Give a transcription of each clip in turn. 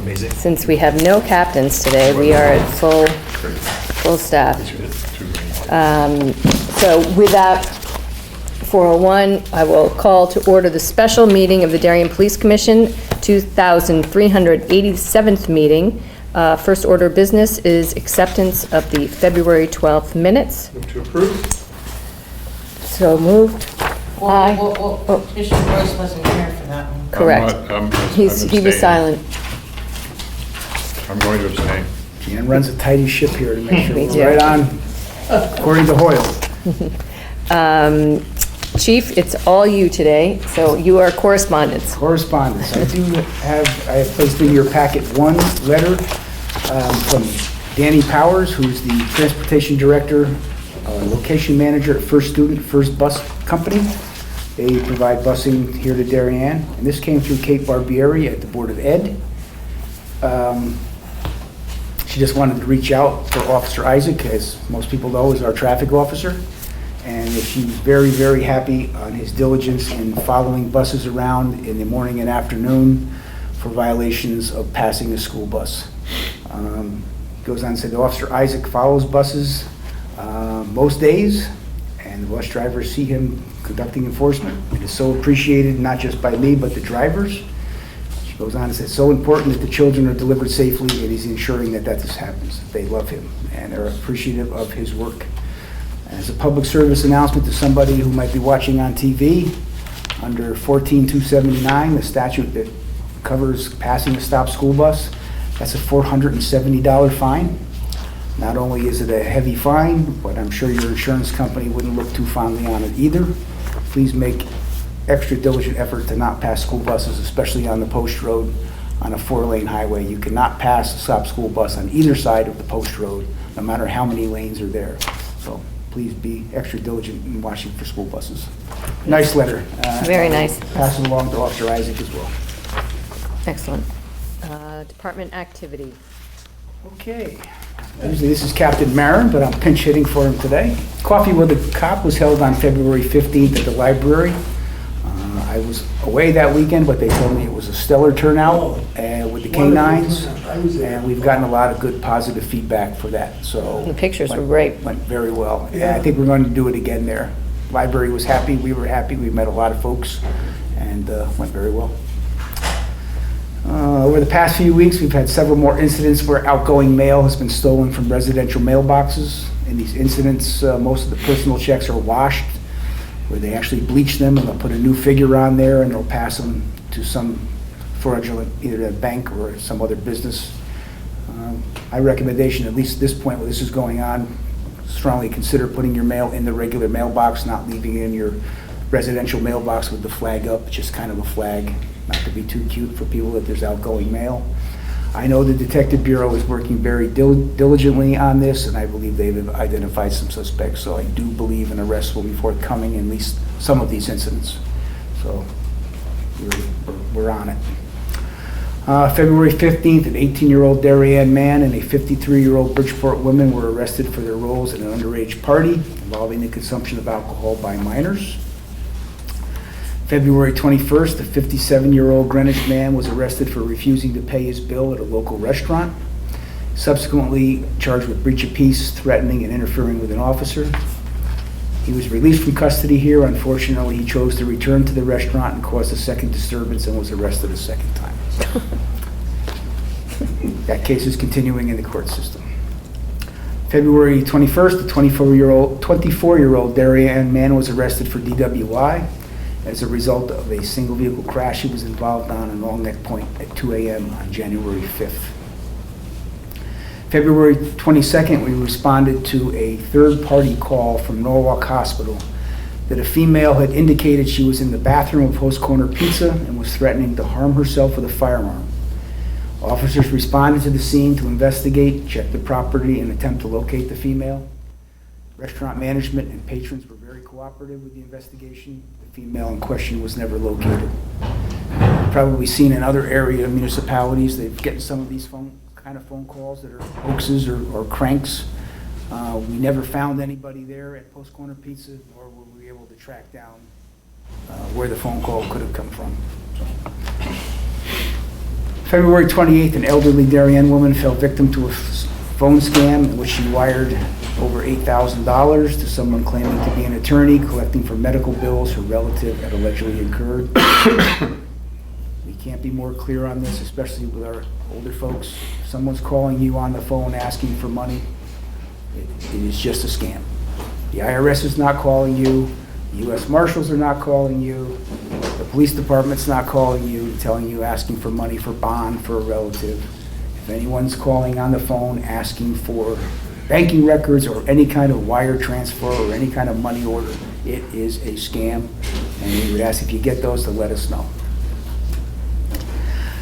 Amazing. Since we have no captains today, we are at full staff. So with that 401, I will call to order the special meeting of the Darien Police Commission, 2,387th meeting. First order of business is acceptance of the February 12th minutes. Move to approve. So moved. Aye. Bishop Royce wasn't here for that one. Correct. He was abstaining. silent. I'm going to abstain. Jan runs a tidy ship here to make sure Me we're too. right on, according to Hoyle. Chief, it's all you today, so you are correspondence. Correspondence. I have placed in your packet one letter from Danny Powers, who's the Transportation Director, Location Manager at First Student, First Bus Company. They provide busing here to Darien, and this came through Kate Barbieri at the Board of Ed. She just wanted to reach out for Officer Isaac, as most people know, is our traffic officer. And she's very, very happy on his diligence in following buses around in the morning and afternoon for violations of passing a school bus. Goes on to say the Officer Isaac follows buses most days, and the bus drivers see him conducting enforcement. It is so appreciated, not just by me, but the drivers. She goes on to say it's so important that the children are delivered safely, and he's ensuring that this happens. They love him, and they're appreciative of his work. As a public service announcement to somebody who might be watching on TV, under 14279, the statute that covers passing a stopped school bus, that's a $470 fine. Not only is it a heavy fine, but I'm sure your insurance company wouldn't look too fondly on it either. Please make extra diligent effort to not pass school buses, especially on the post road on a 4-lane highway. You cannot pass a stopped school bus on either side of the post road, no matter how many lanes are there. So please be extra diligent in watching for school buses. Nice letter. Very nice. Pass it along to Officer Isaac as well. Excellent. Department activity. Okay. Usually this is Captain Marin, but I'm pinch hitting for him today. Coffee with a Cop was held on February 15th at the library. I was away that weekend, but they told me it was a stellar turnout with the canines, and we've gotten a lot of good positive feedback for that. So The pictures were great. Went very well. Yeah, I think we're going to do it again there. Library was happy, we were happy, we met a lot of folks, and went very well. Over the past few weeks, we've had several more incidents where outgoing mail has been stolen from residential mailboxes. In these incidents, most of the personal checks are washed, where they actually bleach them and they'll put a new figure on there and they'll pass them to some fraudulent, either a bank or some other business. My recommendation, at least at this point where this is going on, strongly consider putting your mail in the regular mailbox, not leaving it in your residential mailbox with the flag up, just kind of a flag, not to be too cute for people that there's outgoing mail. I know the Detective Bureau is working very diligently on this, and I believe they've identified some suspects, so I do believe an arrest will be forthcoming in at least some of these incidents. So we're on it. February 15th, an 18-year-old Darien man and a 53-year-old Bridgeport woman were arrested for their roles in an underage party involving the consumption of alcohol by minors. February 21st, a 57-year-old Greenwich man was arrested for refusing to pay his bill at a local restaurant, subsequently charged with breach of peace, threatening and interfering with an officer. He was released from custody here. Unfortunately, he chose to return to the restaurant and caused a second disturbance and was arrested a second time. That case is continuing in the court system. February 21st, a 24-year-old Darien man was arrested for DWI as a result of a single vehicle crash he was involved on in Long Neck Point at 2 a.m. on January 5th. February 22nd, we responded to a third-party call from Norwalk Hospital that a female had indicated she was in the bathroom of Post Corner Pizza and was threatening to harm herself with a firearm. Officers responded to the scene to investigate, check the property, and attempt to locate the female. Restaurant management and patrons were very cooperative with the investigation. The female in question was never located. You've probably seen in other area municipalities, they've getting some of these phone calls that are hoaxes or cranks. We never found anybody there at Post Corner Pizza, nor were we able to track down where the phone call could have come from. So. February 28th, an elderly Darien woman fell victim to a phone scam in which she wired over $8,000 to someone claiming to be an attorney collecting for medical bills her relative had allegedly incurred. We can't be more clear on this, especially with our older folks. If someone's calling you on the phone asking for money, it is just a scam. The IRS is not calling you, the US Marshals are not calling you, the police department's not calling you, telling you asking for money for bond for a relative. If anyone's calling on the phone asking for banking records or any kind of wire transfer or any kind of money order, it is a scam, and we would ask if you get those to let us know.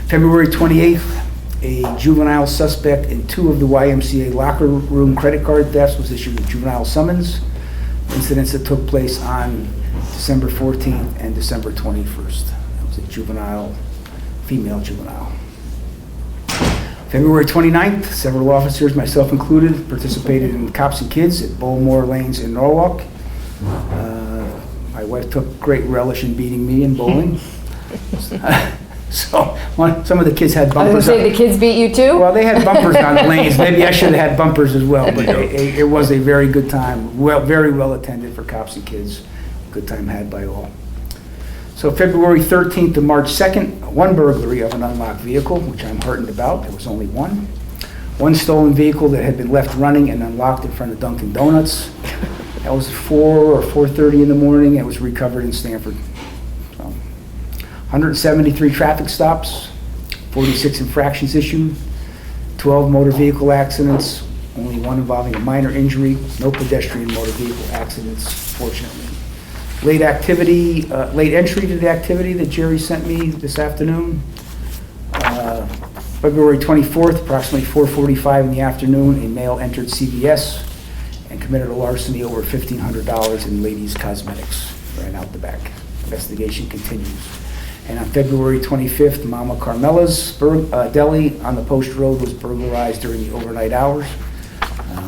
February 28th, a juvenile suspect in 2 of the YMCA locker room credit card thefts was issued a juvenile summons. Incidents that took place on December 14th and December 21st. That was a juvenile, female juvenile. February 29th, several officers, myself included, participated in Cops and Kids at Bowmore Lanes in Norwalk. My wife took great relish in beating me in bowling. So some of the kids had I was bumpers. gonna say, the kids beat you too? Well, they had bumpers on the lanes. Maybe I should have had bumpers as well, but it was a very good time. Well, very well attended for Cops and Kids. Good time had by all. So February 13th to March 2nd, one burglary of an unlocked vehicle, which I'm heartened about. There was only one. One stolen vehicle that had been left running and unlocked in front of Dunkin' Donuts. That was 4 or 4:30 in the morning. It was recovered in Stamford. 173 traffic stops, 46 infractions issued, 12 motor vehicle accidents, only one involving a minor injury, no pedestrian motor vehicle accidents, fortunately. Late entry to the activity that Jerry sent me this afternoon. February 24th, approximately 4:45 in the afternoon, a male entered CVS and committed a larceny over $1,500 in ladies' cosmetics. Ran out the back. Investigation continues. And on February 25th, Mama Carmela's deli on the Post Road was burglarized during the overnight hours.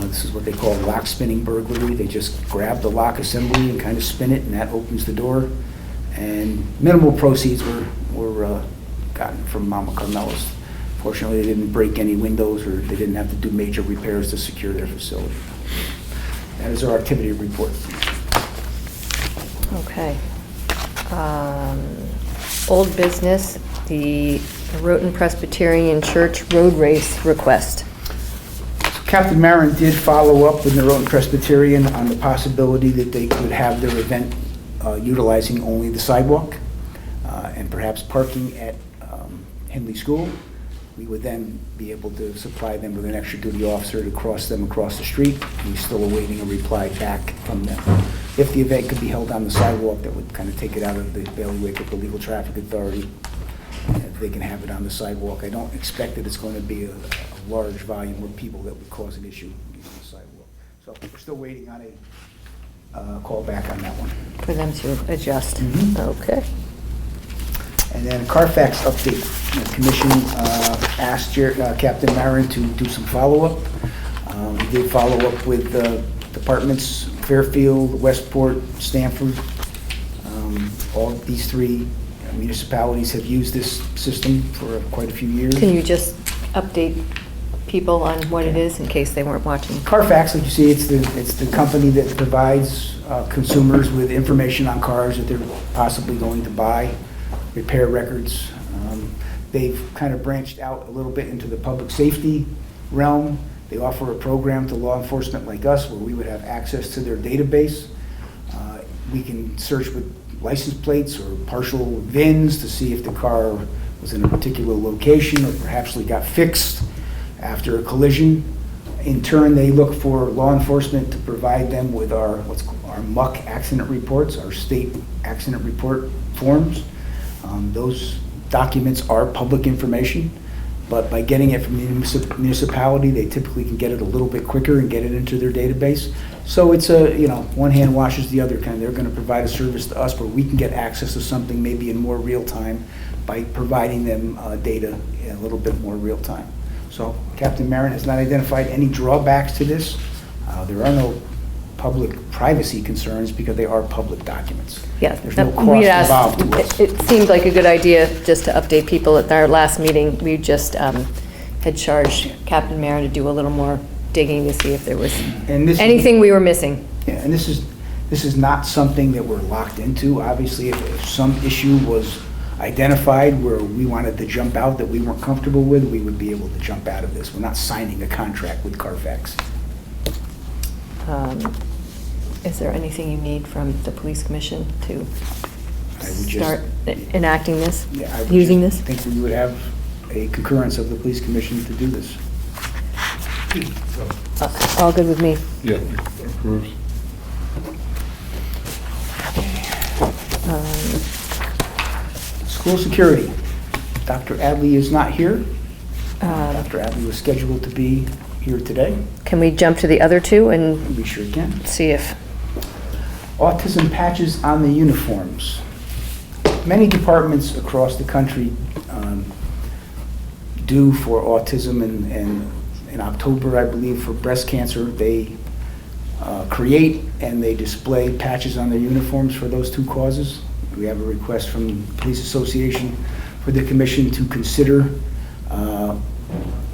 This is what they call lock spinning burglary. They just grab the lock assembly and kind of spin it, and that opens the door. And minimal proceeds were gotten from Mama Carmela's. Fortunately, they didn't break any windows, or they didn't have to do major repairs to secure their facility. That is our activity report. Okay. Old business, the Rhoton Presbyterian Church road race request. Captain Marin did follow up with the Rhoton Presbyterian on the possibility that they could have their event utilizing only the sidewalk and perhaps parking at Henley School. We would then be able to supply them with an extra duty officer to cross them across the street. We're still awaiting a reply back from them. If the event could be held on the sidewalk, that would kind of take it out of the bailiwick of the Legal Traffic Authority. If they can have it on the sidewalk, I don't expect that it's going to be a large volume of people that would cause an issue on the sidewalk. So we're still waiting on a call back on that one. For them to adjust. Mhm. Okay. And then Carfax update. The commission asked Captain Marin to do some follow-up. He did follow up with departments, Fairfield, Westport, Stamford. All these 3 municipalities have used this system for quite a few years. Can you just update people on what it is in case they weren't watching? Carfax, like you see, it's the company that provides consumers with information on cars that they're possibly going to buy, repair records. They've kind of branched out a little bit into the public safety realm. They offer a program to law enforcement like us where we would have access to their database. We can search with license plates or partial VINs to see if the car was in a particular location or perhaps got fixed after a collision. In turn, they look for law enforcement to provide them with our MUC accident reports, our state accident report forms. Those documents are public information, but by getting it from the municipality, they typically can get it a little bit quicker and get it into their database. So it's one hand washes the other kind. They're going to provide a service to us where we can get access to something maybe in more real time by providing them data in a little bit more real time. So Captain Marin has not identified any drawbacks to this. There are no public privacy concerns because they are public documents. Yeah. There's no we cost had asked- involved to us. It seemed like a good idea just to update people. At our last meeting, we just had charged Captain Marin to do a little more digging to see if there was And this- anything we were missing. Yeah, and this is not something that we're locked into. Obviously, if some issue was identified where we wanted to jump out that we weren't comfortable with, we would be able to jump out of this. We're not signing a contract with Carfax. Is there anything you need from the police commission to I would just- start enacting this, Yeah, I would using just this? think we would have a concurrence of the police commission to do this. All good with me. Yeah, approved. School security. Dr. Adley is not here. Um, Dr. Adley was scheduled to be here today. Can we jump to the other two and We sure can. see if, Autism patches on the uniforms. Many departments across the country do for autism, and in October, I believe, for breast cancer, they create and they display patches on their uniforms for those two causes. We have a request from the Police Association for the commission to consider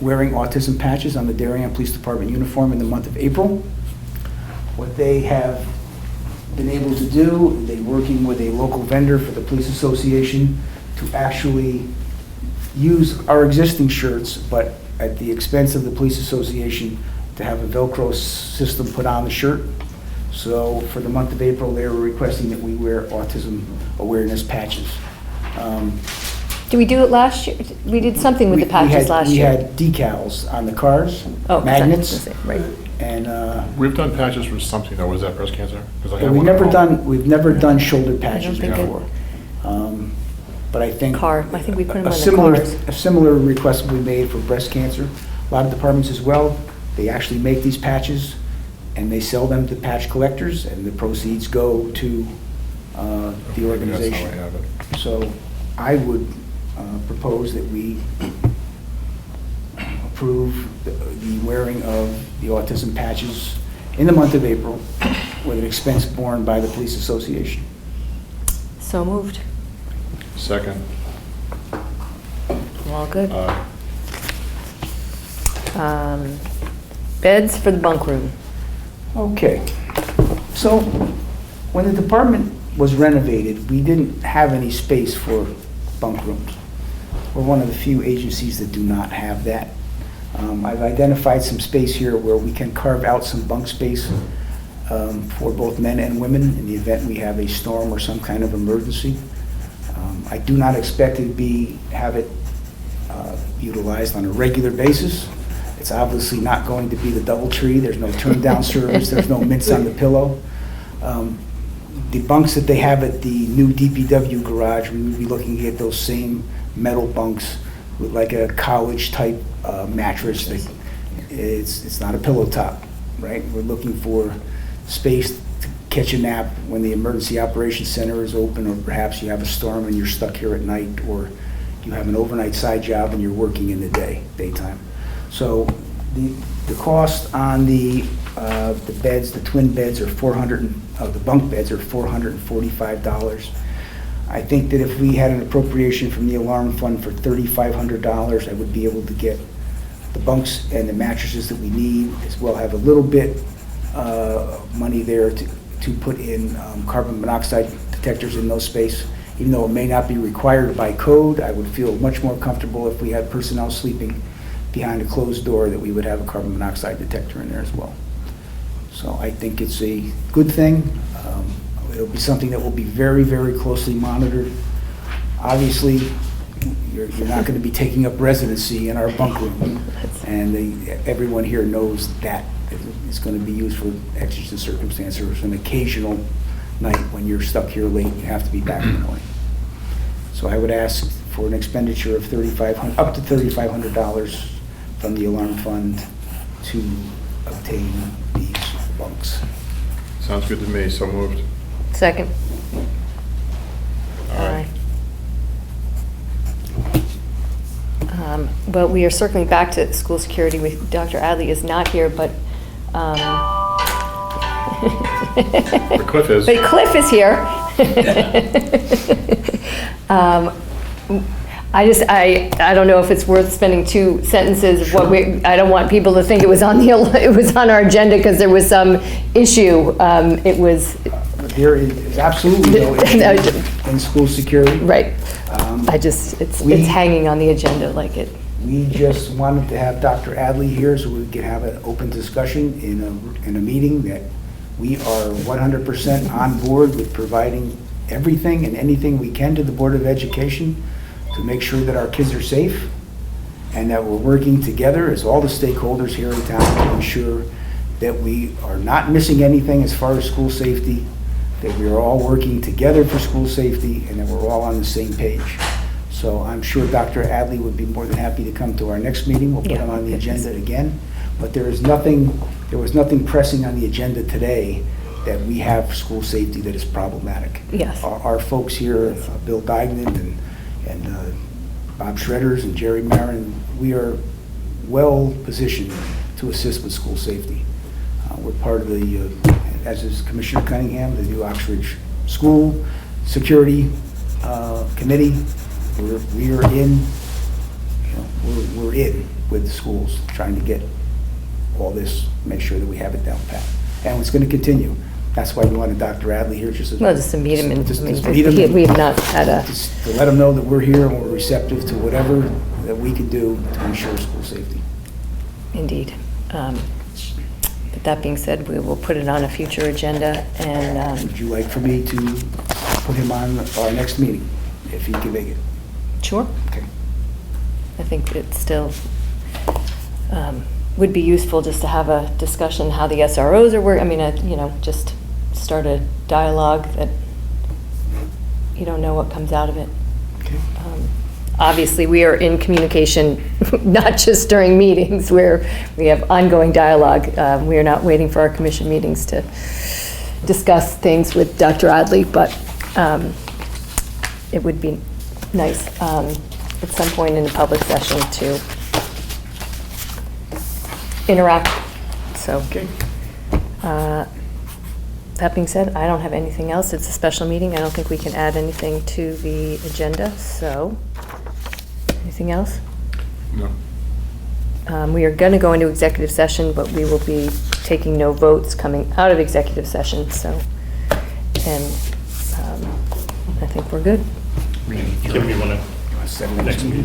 wearing autism patches on the Darien Police Department uniform in the month of April. What they have been able to do, they're working with a local vendor for the Police Association to actually use our existing shirts, but at the expense of the Police Association, to have a Velcro system put on the shirt. So for the month of April, they were requesting that we wear autism awareness patches. did we do it last year? We did something with the patches last We year. had decals on the cars, Oh, magnets, right. and We've done patches for something, though. Was that breast cancer? 'Cause I have we've one at never home. done shoulder patches think before. But I think. Car, I think we put them A on the similar, cars. a similar request will be made for breast cancer. A lot of departments as well, they actually make these patches and they sell them to patch collectors, and the proceeds go to the Maybe organization. That's how I have it. So I would propose that we approve the wearing of the autism patches in the month of April with an expense borne by the Police Association. So moved. Second. All good. Aye. Beds for the bunk room. Okay, so when the department was renovated, we didn't have any space for bunk rooms. We're one of the few agencies that do not have that. I've identified some space here where we can carve out some bunk space for both men and women in the event we have a storm or some kind of emergency. I do not expect to have it utilized on a regular basis. It's obviously not going to be the DoubleTree. There's no turn-down service. There's no mints on the pillow. The bunks that they have at the new DPW garage, we would be looking to get those same metal bunks with like a college-type mattress. It's not a pillow top, right? We're looking for space to catch a nap when the emergency operations center is open, or perhaps you have a storm and you're stuck here at night, or you have an overnight side job and you're working in the daytime. So the cost on the beds, the twin beds, the bunk beds are $445. I think that if we had an appropriation from the alarm fund for $3,500, I would be able to get the bunks and the mattresses that we need, as well have a little bit money there to put in carbon monoxide detectors in those space. Even though it may not be required by code, I would feel much more comfortable if we had personnel sleeping behind a closed door that we would have a carbon monoxide detector in there as well. So I think it's a good thing. It'll be something that will be very, very closely monitored. Obviously, you're not going to be taking up residency in our bunk room, and everyone here knows that it's going to be used for exigent circumstances, or an occasional night when you're stuck here late and you have to be back in the morning. So I would ask for an expenditure of up to $3,500 from the alarm fund to obtain these bunks. Sounds good to me, so moved. Second. Aye. Well, we are circling back to school security with Dr. Adley is not here, but But Cliff is. But Cliff is here. I don't know if it's worth spending 2 sentences. I don't want people to think it was on our agenda because there was some issue. There is absolutely no issue in school security. Right. We- It's hanging on the agenda like it. We just wanted to have Dr. Adley here so we could have an open discussion in a meeting that we are 100% on board with providing everything and anything we can to the Board of Education to make sure that our kids are safe and that we're working together as all the stakeholders here in town to ensure that we are not missing anything as far as school safety, that we are all working together for school safety, and that we're all on the same page. So I'm sure Dr. Adley would be more than happy to come to our next meeting. We'll put him on the agenda again. But there was nothing pressing on the agenda today that we have school safety that is problematic. Yes. Our folks here, Bill Gagnon and Bob Shredders and Jerry Marin, we are well positioned to assist with school safety. We're part of the, as is Commissioner Cunningham, the new Oxford School Security Committee. We're in with the schools, trying to get all this, make sure that we have it down pat. And it's going to continue. That's why we wanted Dr. Adley here, just To meet him and, just meet him. we have not had a, Just to let them know that we're here and we're receptive to whatever that we can do to ensure school safety. indeed. But that being said, we will put it on a future agenda and, Would you like for me to put him on our next meeting, if he can make it? sure. Okay. I think it still would be useful just to have a discussion how the SROs are working. I mean, just start a dialogue that you don't know what comes out of it. Okay. Obviously, we are in communication, not just during meetings, where we have ongoing dialogue. We are not waiting for our commission meetings to discuss things with Dr. Adley, but it would be nice at some point in the public session to interact. So, Okay. that being said, I don't have anything else. It's a special meeting. I don't think we can add anything to the agenda, so, anything else? No. We are going to go into executive session, but we will be taking no votes coming out of executive session, so, and I think we're good. Kim, you want to? You want to set the next meeting?